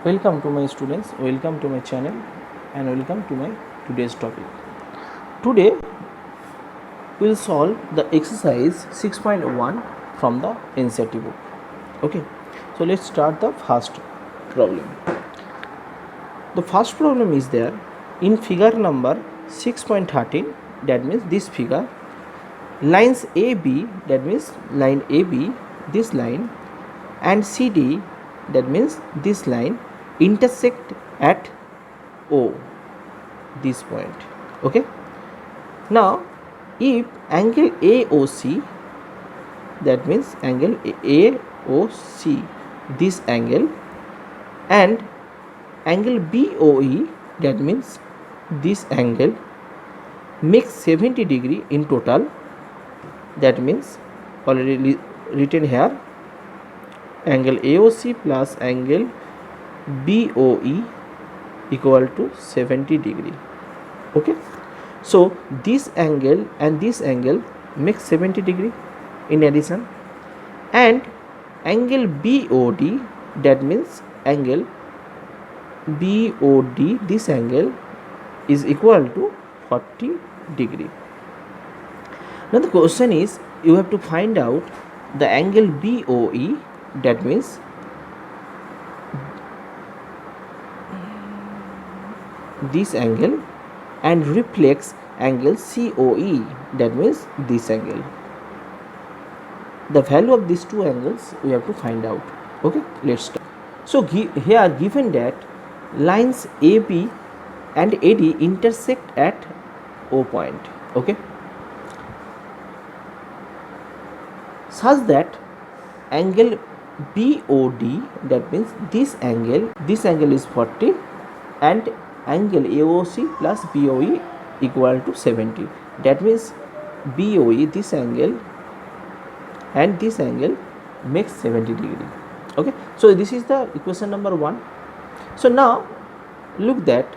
Welcome to my students, welcome to my channel and welcome to my today's topic. Today we will solve the exercise 6.1 from the NCERT book. Okay, so let's start the first problem. The first problem is there in figure number 6.13, that means this figure, lines AB, that means line AB, this line, and CD, that means this line, intersect at O, this point. Okay, now if angle AOC, that means angle AOC, this angle, and angle BOE, that means this angle, makes 70 degree in total, that means already written here, angle AOC plus angle BOE equal to 70 degree. Okay, so this angle and this angle makes 70 degree in addition, and angle BOD, that means angle BOD, this angle is equal to 40 degree. Now the question is, you have to find out the angle BOE, that means this angle, and reflex angle COE, that means this angle. The value of these two angles we have to find out. Okay, let's start. So here given that lines AB and AD intersect at O point, okay, such that angle BOD, that means this angle is 40, and angle AOC plus BOE equal to 70. That means BOE, this angle, and this angle makes 70 degree. Okay, so this is the equation number 1. So now look that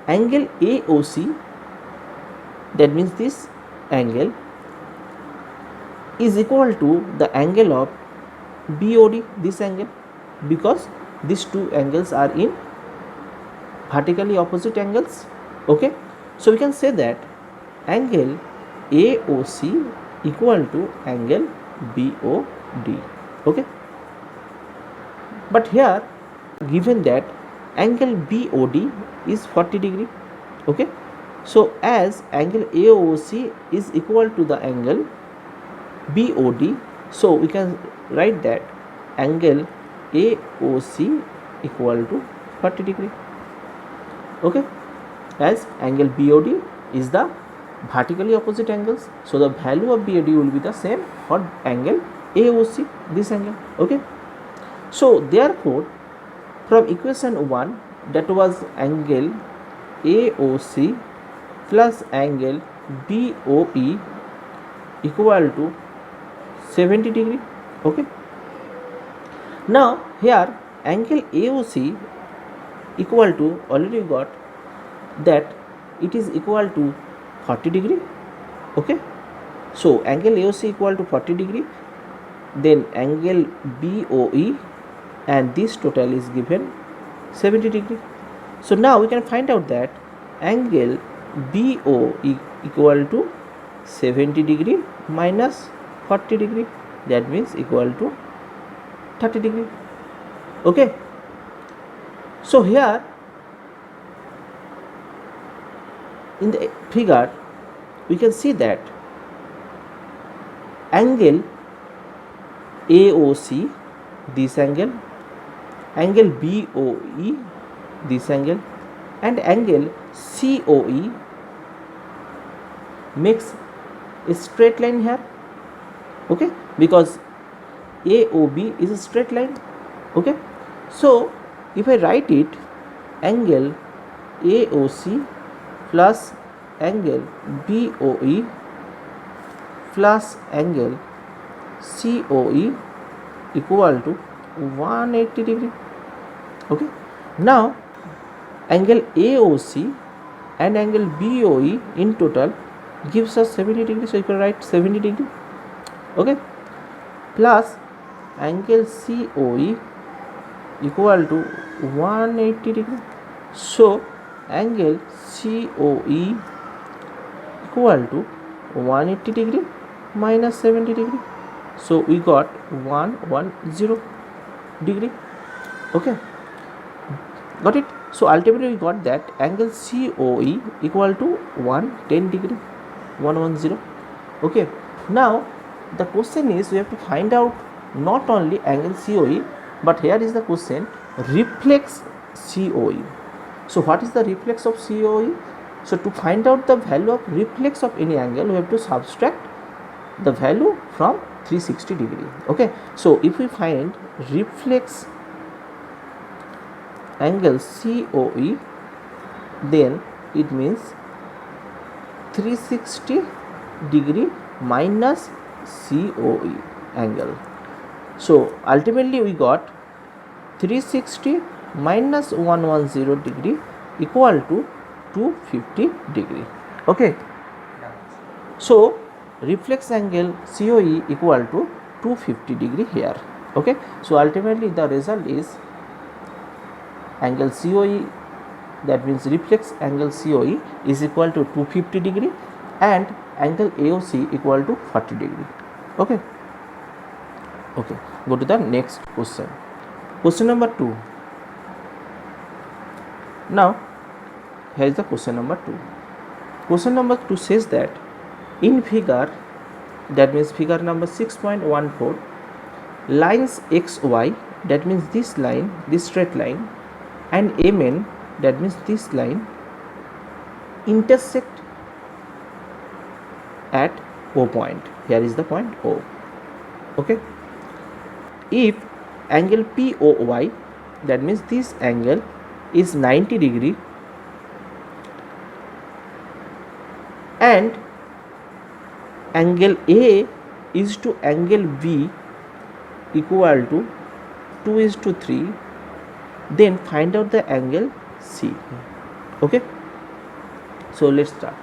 angle AOC, that means this angle, is equal to the angle of BOD, this angle, because these two angles are in vertically opposite angles. Okay, so we can say that angle AOC equal to angle BOD. Okay, but here given that angle BOD is 40 degree. Okay, so as angle AOC is equal to the angle BOD, so we can write that angle AOC equal to 40 degree. Okay, as angle BOD is the vertically opposite angles, so the value of BOD will be the same for angle AOC, this angle. Okay, so therefore from equation 1, that was angle AOC plus angle BOE equal to 70 degree. Okay, now here angle AOC equal to, already got that it is equal to 40 degree. Okay, so angle AOC equal to 40 degree, then angle BOE, and this total is given 70 degree. So now we can find out that angle BOE equal to 70 degree minus 40 degree, that means equal to 30 degree. Okay, so here in the figure we can see that angle AOC, this angle, angle BOE, this angle, and angle COE makes a straight line here. Okay, because AOB is a straight line. Okay, so if I write it, angle AOC plus angle BOE plus angle COE equal to 180 degree. Okay, now angle AOC and angle BOE in total gives us 70 degree, so you can write 70 degree. Okay, plus angle COE equal to 180 degree. So angle COE equal to 180 degree minus 70 degree. So we got 110 degree. Okay, got it. So ultimately we got that angle COE equal to 110 degree, 110. Okay, now the question is we have to find out not only angle COE, but here is the question, reflex COE. So what is the reflex of COE? So to find out the value of reflex of any angle, we have to subtract the value from 360 degree. Okay, so if we find reflex angle COE, then it means 360 degree minus COE angle. So ultimately we got 360 minus 110 degree equal to 250 degree. Okay, so reflex angle COE equal to 250 degree here. Okay, so ultimately the result is angle COE, that means reflex angle COE is equal to 250 degree and angle AOC equal to 40 degree. Okay, okay, go to the next question. Question number 2. Now here is the question number 2. Question number 2 says that in figure, that means figure number 6.14, lines XY, that means this line, this straight line, and MN, that means this line, intersect at O point. Here is the point O. Okay, if angle POY, that means this angle is 90 degree and angle A is to angle B equal to 2:3, then find out the angle C. Okay, so let's start.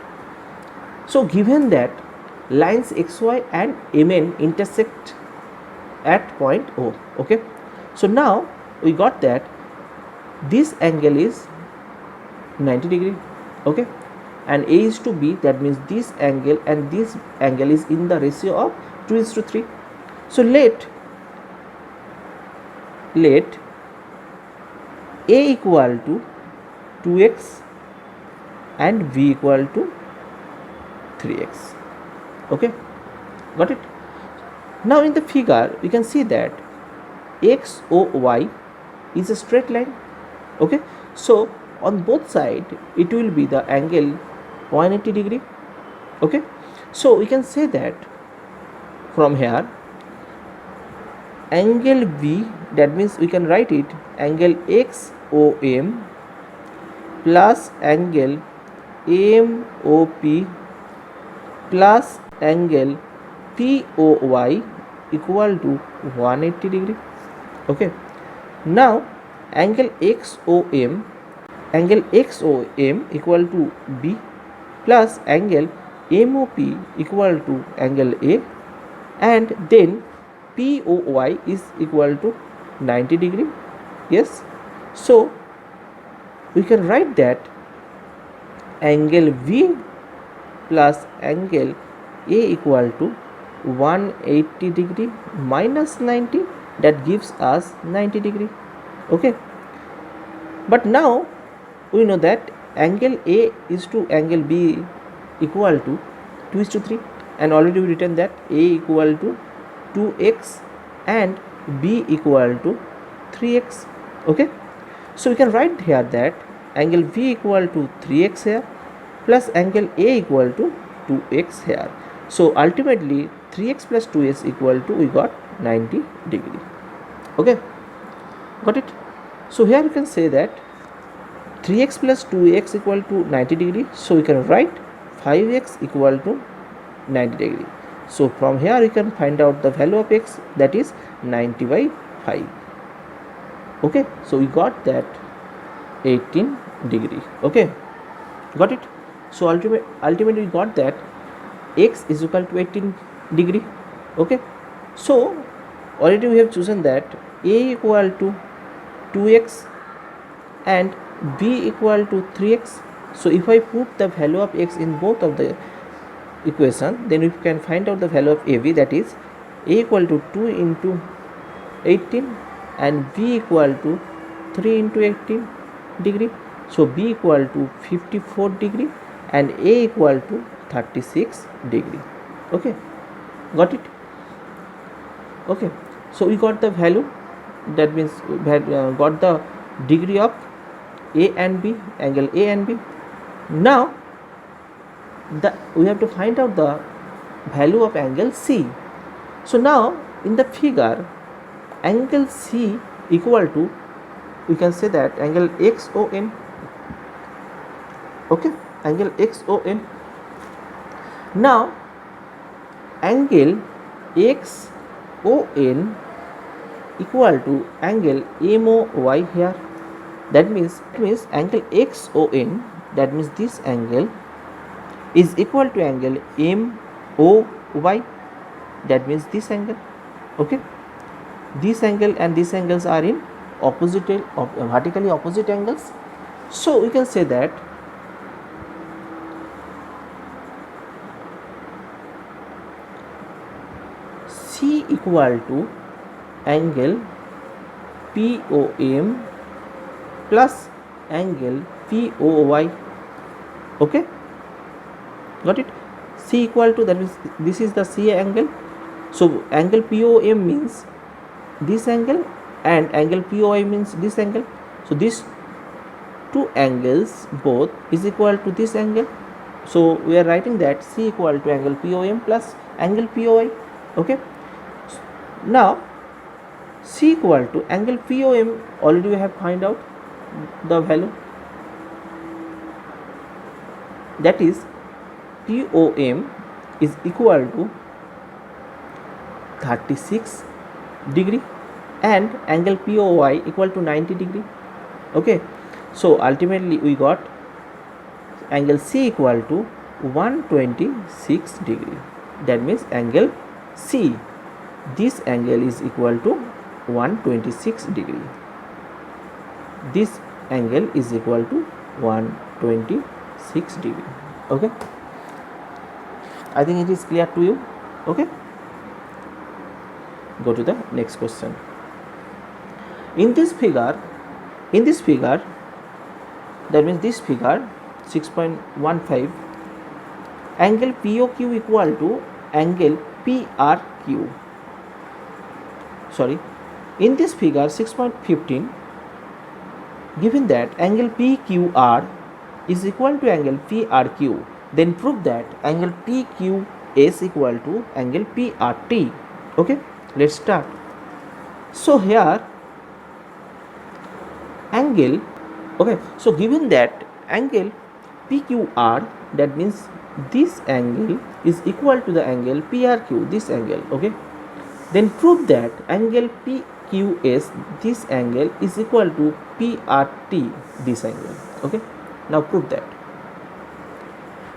So given that lines XY and MN intersect at point O. Okay, so now we got that this angle is 90 degree. Okay, and A is to B, that means this angle and this angle is in the ratio of 2:3. So let A equal to 2x and B equal to 3x. Okay, got it. Now in the figure we can see that XOY is a straight line. Okay, so on both sides it will be the angle 180 degree. Okay, so we can say that from here angle B, that means we can write it angle XOM plus angle MOP plus angle POY equal to 180 degree. Okay, now angle XOM equal to B plus angle MOP equal to angle A, and then POY is equal to 90 degree. Yes, so we can write that angle V plus angle A equal to 180 degree minus 90, that gives us 90 degree. Okay, but now we know that angle A is to angle B equal to 2:3, and already we written that A equal to 2x and B equal to 3x. Okay, so we can write here that angle V equal to 3x here plus angle A equal to 2x here. So ultimately 3x plus 2x equal to, we got 90 degree. Okay, got it. So here you can say that 3x plus 2x equal to 90 degree, so we can write 5x equal to 90 degree. So from here you can find out the value of x, that is 90 by 5. Okay, so we got that 18 degree. Okay, got it. So ultimately we got that x is equal to 18 degree. Okay, so already we have chosen that A equal to 2x and b equal to 3x. So if I put the value of x in both of the equation, then we can find out the value of AB, that is a equal to 2 into 18 and b equal to 3 into 18 degree. So b equal to 54 degree and a equal to 36 degree. Okay, got it? Okay, so we got the value, that means we had got the degree of a and b, angle a and b. Now we have to find out the value of angle C. So now in the figure, angle C equal to, we can say that angle XON. Okay, angle XON. Now angle XON equal to angle MOY here. That means angle XON, that means this angle is equal to angle MOY, that means this angle. Okay, this angle and this angles are in vertically opposite angles. So we can say that C equal to angle POM plus angle POY. Okay, got it? C equal to, that means this is the C angle. So angle POM means this angle and angle POI means this angle. So these two angles both is equal to this angle. So we are writing that C equal to angle POM plus angle POI. Okay, now C equal to angle POM, already we have find out the value, that is POM is equal to 36 degree and angle POY equal to 90 degree. Okay, so ultimately we got angle C equal to 126 degree. That means angle C, this angle is equal to 126 degree. This angle is equal to 126 degree. Okay, I think it is clear to you. Okay, go to the next question. In this figure, that means this figure 6.15, angle POQ equal to angle PRQ. Sorry, in this figure 6.15, given that angle PQR is equal to angle PRQ, then prove that angle PQS equal to angle PRT. Okay, let's start. So here angle, okay, so given that angle PQR, that means this angle is equal to the angle PRQ, this angle. Okay, then prove that angle PQS, this angle is equal to PRT, this angle. Okay, now prove that.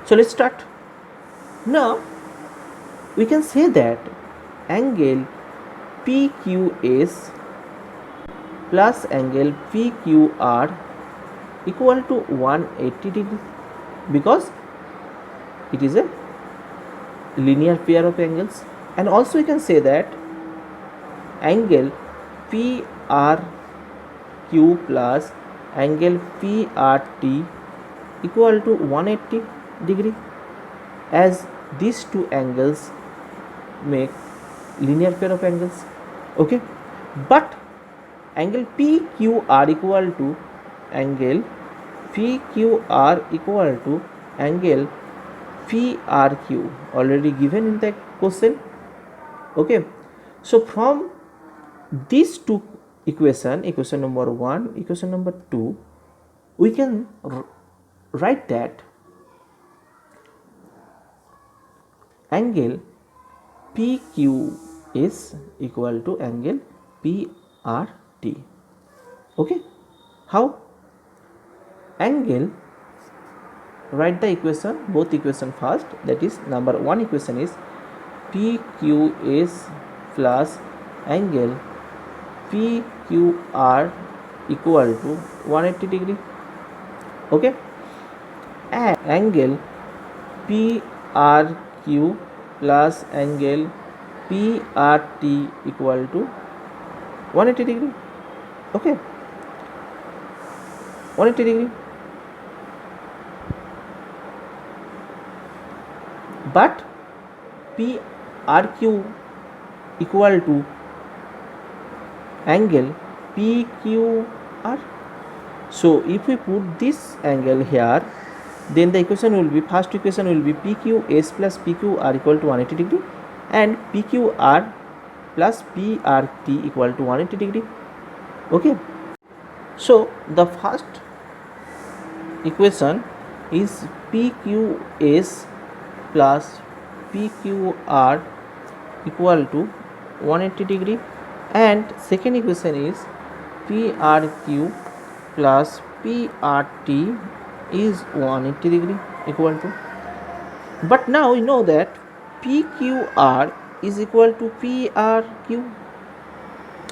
So let's start. Now we can say that angle PQS plus angle PQR equal to 180 degree, because it is a linear pair of angles. And also we can say that angle PRQ plus angle PRT equal to 180 degree, as these two angles make linear pair of angles. Okay, but angle PQR equal to angle angle PRQ, already given in the question. Okay, so from these two equation number 1, equation number 2, we can write that angle PQ is equal to angle PRT. Okay, how? Angle, write the equation, both equation first. That is, number 1 equation is PQS plus angle PQR equal to 180 degree. Okay, and angle PRQ plus angle PRT equal to 180 degree. Okay, 180 degree. But PRQ equal to angle PQR. So if we put this angle here, then the equation will be, first equation will be PQS plus PQR equal to 180 degree and PQR plus PRT equal to 180 degree. Okay, so the first equation is PQS plus PQR equal to 180 degree, and second equation is PRQ plus PRT is 180 degree equal to. But now we know that PQR is equal to PRQ.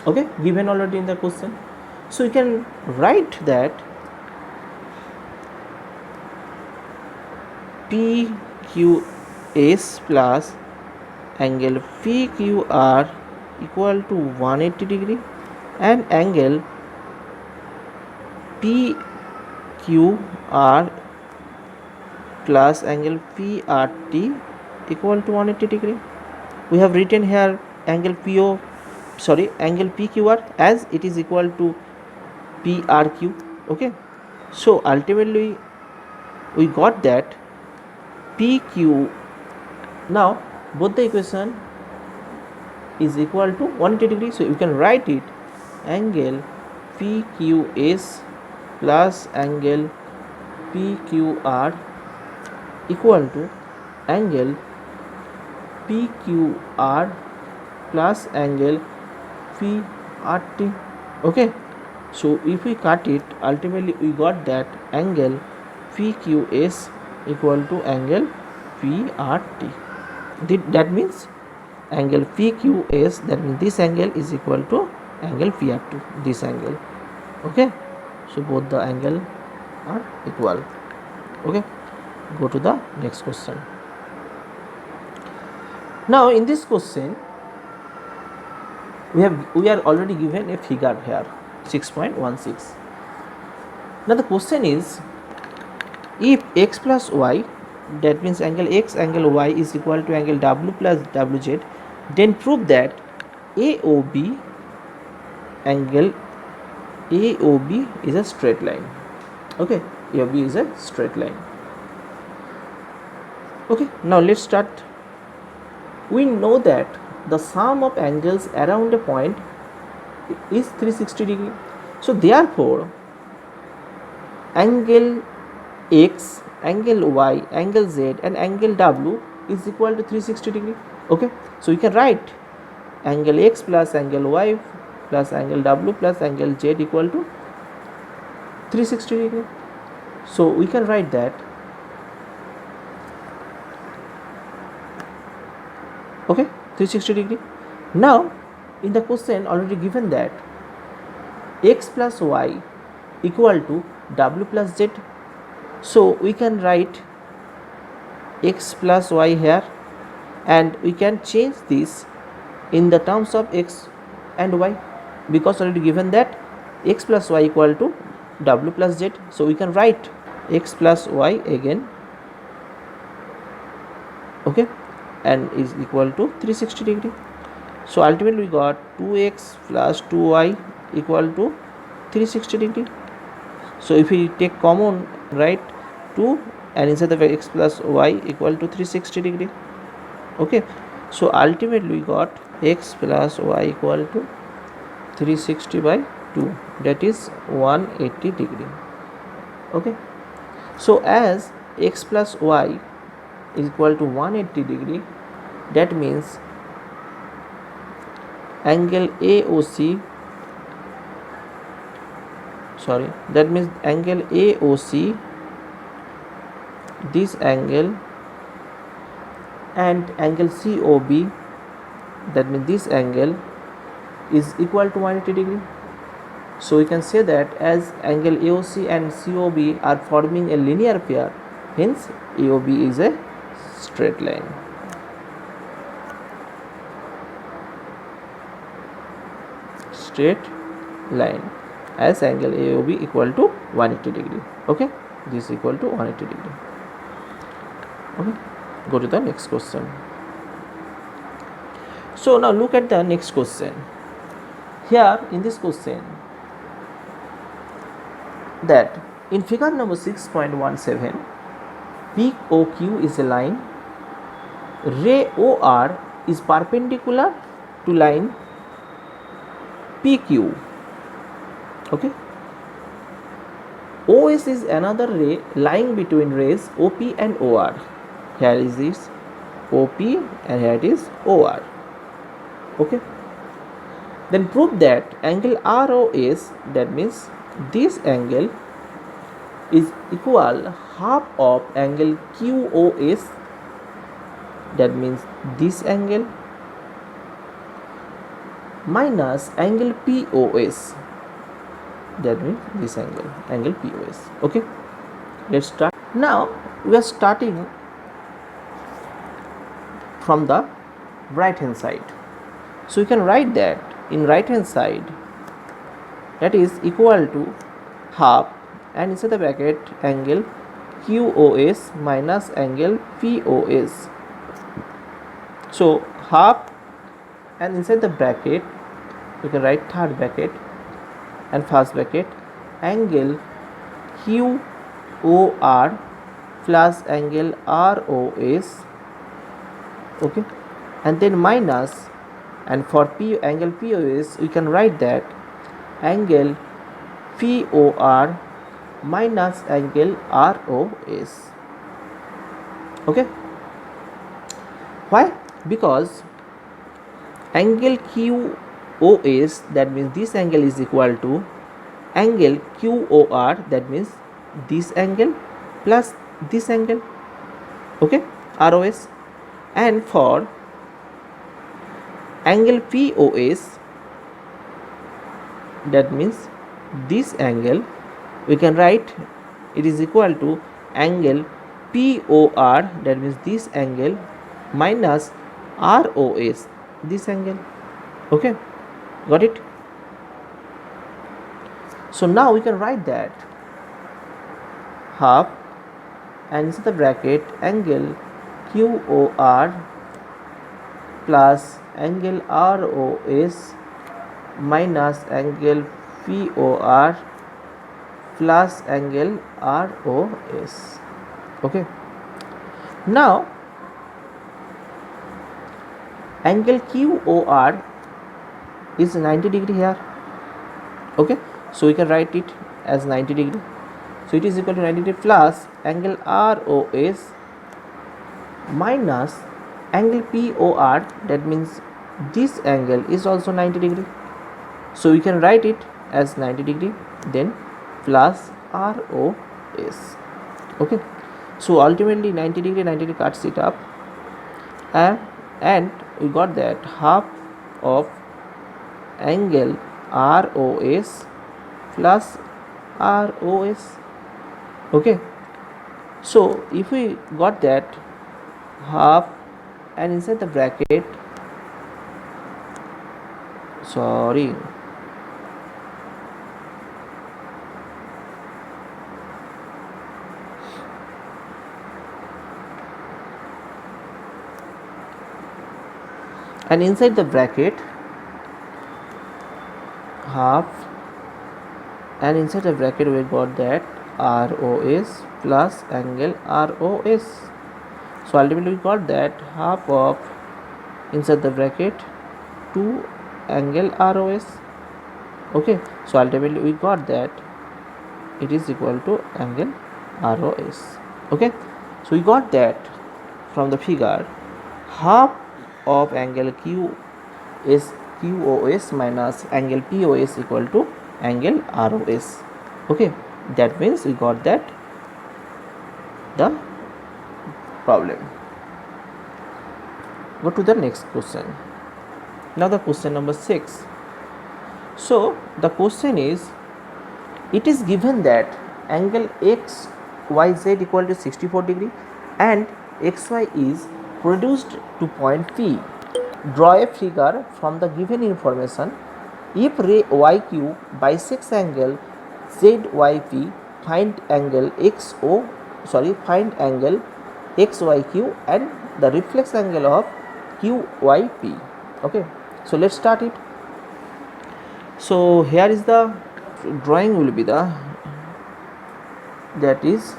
Okay, given already in the question. So you can write that PQS plus angle PQR equal to 180 degree and angle PQR plus angle PRT equal to 180 degree. We have written here angle angle PQR as it is equal to PRQ. Okay, so ultimately we got that PQ, now both the equation is equal to 180 degree, so you can write it angle PQS plus angle PQR equal to angle PQR plus angle PRT. Okay, so if we cut it, ultimately we got that angle PQS equal to angle PRT. That means angle PQS, that means this angle is equal to angle PRT, this angle. Okay, so both the angle are equal. Okay, go to the next question. Now in this question we are already given a figure here 6.16. Now the question is, if x plus y, that means angle x angle y is equal to angle w plus wz, then prove that AOB, angle AOB is a straight line. Okay, AOB is a straight line. Okay, now let's start. We know that the sum of angles around a point is 360 degree. So therefore angle x, angle y, angle z and angle w is equal to 360 degree. Okay, so you can write angle x plus angle y plus angle w plus angle z equal to 360 degree. So we can write that okay, 360 degree. Now in the question already given that x plus y equal to w plus z, so we can write x plus y here and we can change this in the terms of x and y, because already given that x plus y equal to w plus z, so we can write x plus y again. Okay, and is equal to 360 degree. So ultimately we got 2x plus 2y equal to 360 degree. So if we take common, write 2 and instead of x plus y equal to 360 degree. Okay, so ultimately we got x plus y equal to 360 by 2, that is 180 degree. Okay, so as x plus y is equal to 180 degree, that means angle AOC, that means angle AOC, this angle, and angle COB, that means this angle is equal to 180 degree. So we can say that as angle AOC and COB are forming a linear pair, hence AOB is a straight line. Straight line as angle AOB equal to 180 degree. Okay, this is equal to 180 degree. Okay, go to the next question. So now look at the next question. Here in this question, that in figure number 6.17, POQ is a line, ray OR is perpendicular to line PQ. Okay, OS is another ray lying between rays OP and OR. Here is this OP and here it is OR. Okay, then prove that angle ROS, that means this angle, is equal half of angle QOS, that means this angle, minus angle POS, that means this angle POS. Okay, let's start. Now we are starting from the right hand side. So you can write that in right hand side, that is equal to half, and inside the bracket angle QOS minus angle POS. So half, and inside the bracket you can write third bracket and first bracket angle QOR plus angle ROS. Okay, and then minus, and for angle POS we can write that angle POR minus angle ROS. Okay, why? Because angle QOS, that means this angle, is equal to angle QOR, that means this angle plus this angle. Okay, ROS. And for angle POS, that means this angle, we can write it is equal to angle POR, that means this angle, minus ROS, this angle. Okay, got it? So now we can write that half, and inside the bracket angle QOR plus angle ROS minus angle POR plus angle ROS. Okay, now angle QOR is 90 degree here. Okay, so we can write it as 90 degree. So it is equal to 90 degree plus angle ROS minus angle POR, that means this angle is also 90 degree. So we can write it as 90 degree, then plus ROS. Okay, so ultimately 90 degree cuts it up, and we got that half of angle ROS plus ROS. Okay, so if we got that half, and inside the bracket, sorry, and inside the bracket half, and inside the bracket we got that ROS plus angle ROS. So ultimately we got that half of, inside the bracket, 2 angle ROS. Okay, so ultimately we got that it is equal to angle ROS. Okay, so we got that from the figure half of angle QOS minus angle POS equal to angle ROS. Okay, that means we got that the problem. Go to the next question. Now the question number 6. So the question is, it is given that angle x y z equal to 64 degree and xy is produced to point P. Draw a figure from the given information. If ray YQ bisects angle ZYP, find angle find angle XYQ and the reflex angle of QYP. Okay, so let's start it. So here is the drawing will be the, that is,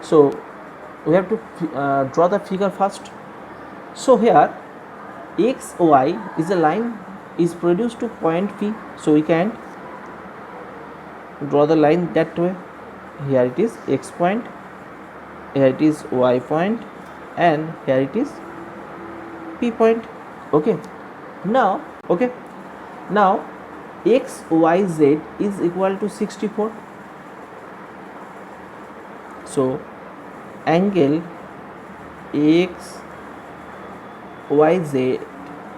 so we have to draw the figure first. So here XY is a line is produced to point P, so we can draw the line that way. Here it is X point, here it is Y point, and here it is P point. Okay, now XYZ is equal to 64. So angle XYZ,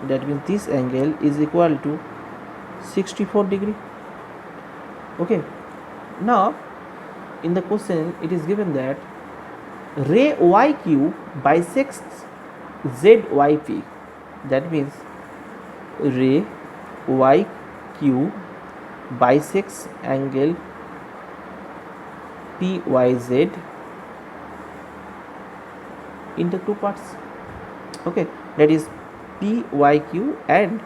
that means this angle is equal to 64 degree. Okay, now in the question it is given that ray YQ bisects ZYP, that means ray YQ bisects angle PYZ into two parts. Okay, that is PYQ and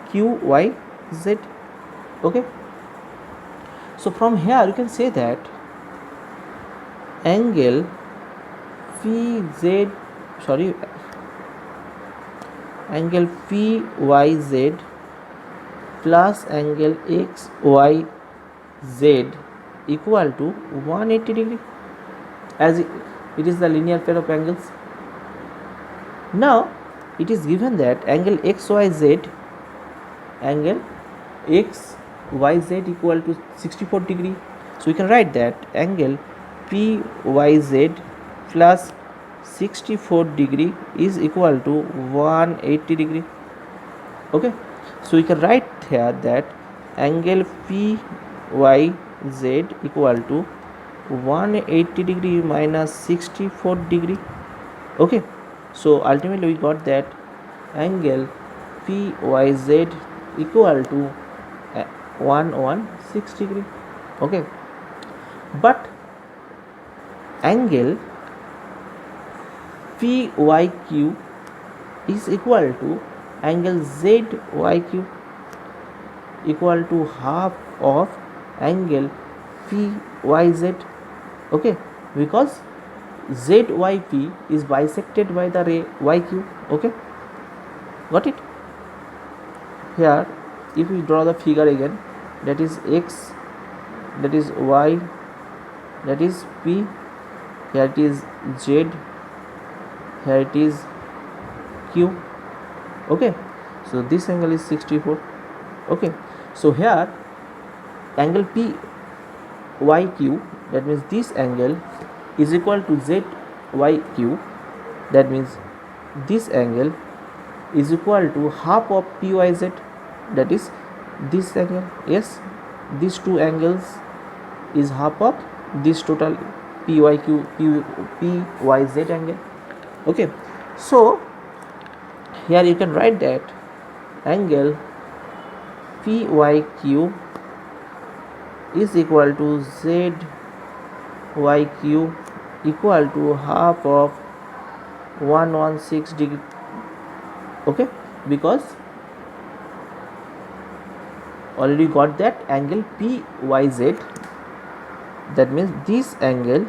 QYZ. Okay, so from here you can say that angle PYZ plus angle XYZ equal to 180 degree, as it is the linear pair of angles. Now it is given that angle XYZ equal to 64 degree, so we can write that angle PYZ plus 64 degree is equal to 180 degree. Okay, so we can write here that angle PYZ equal to 180 degree minus 64 degree. Okay, so ultimately we got that angle PYZ equal to 116 degree. Okay, but angle PYQ is equal to angle ZYQ equal to half of angle PYZ. Okay, because ZYP is bisected by the ray YQ. Okay, got it? Here if we draw the figure again, that is X, that is Y, that is P, here it is Z, here it is Q. Okay, so this angle is 64. Okay, so here angle PYQ, that means this angle is equal to ZYQ, that means this angle is equal to half of PYZ, that is this angle. Yes, these two angles is half of this total PYZ angle. Okay, so here you can write that angle PYQ is equal to ZYQ equal to half of 116 degree. Okay, because already got that angle PYZ, that means this angle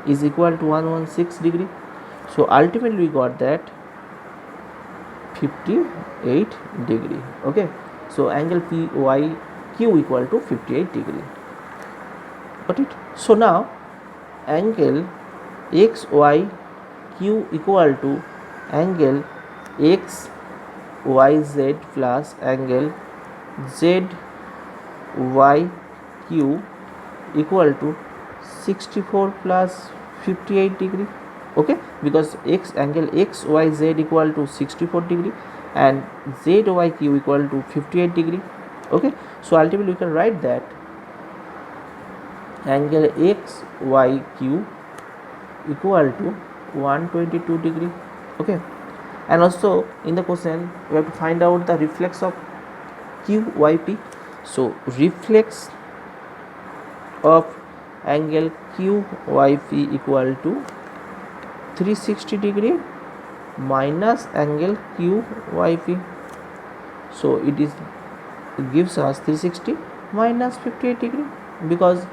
is equal to 116 degree. So ultimately we got that 58 degree. Okay, so angle PYQ equal to 58 degree. Got it? So now angle XYQ equal to angle XYZ plus angle ZYQ equal to 64 plus 58 degree. okay, because angle xyz equal to 64 degree and zyq equal to 58 degree. Okay, so ultimately we can write that angle xyq equal to 122 degree. Okay, and also in the question we have to find out the reflex of QYP. So reflex of angle QYP equal to 360 degree minus angle QYP. So it gives us 360 minus 58 degree, because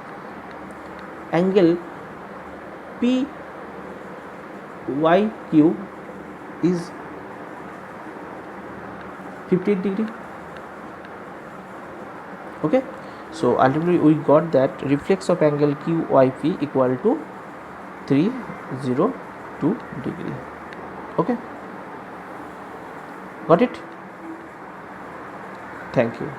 angle PYQ is 58 degree. Okay, so ultimately we got that reflex of angle QYP equal to 302 degree. Okay, got it? Thank you.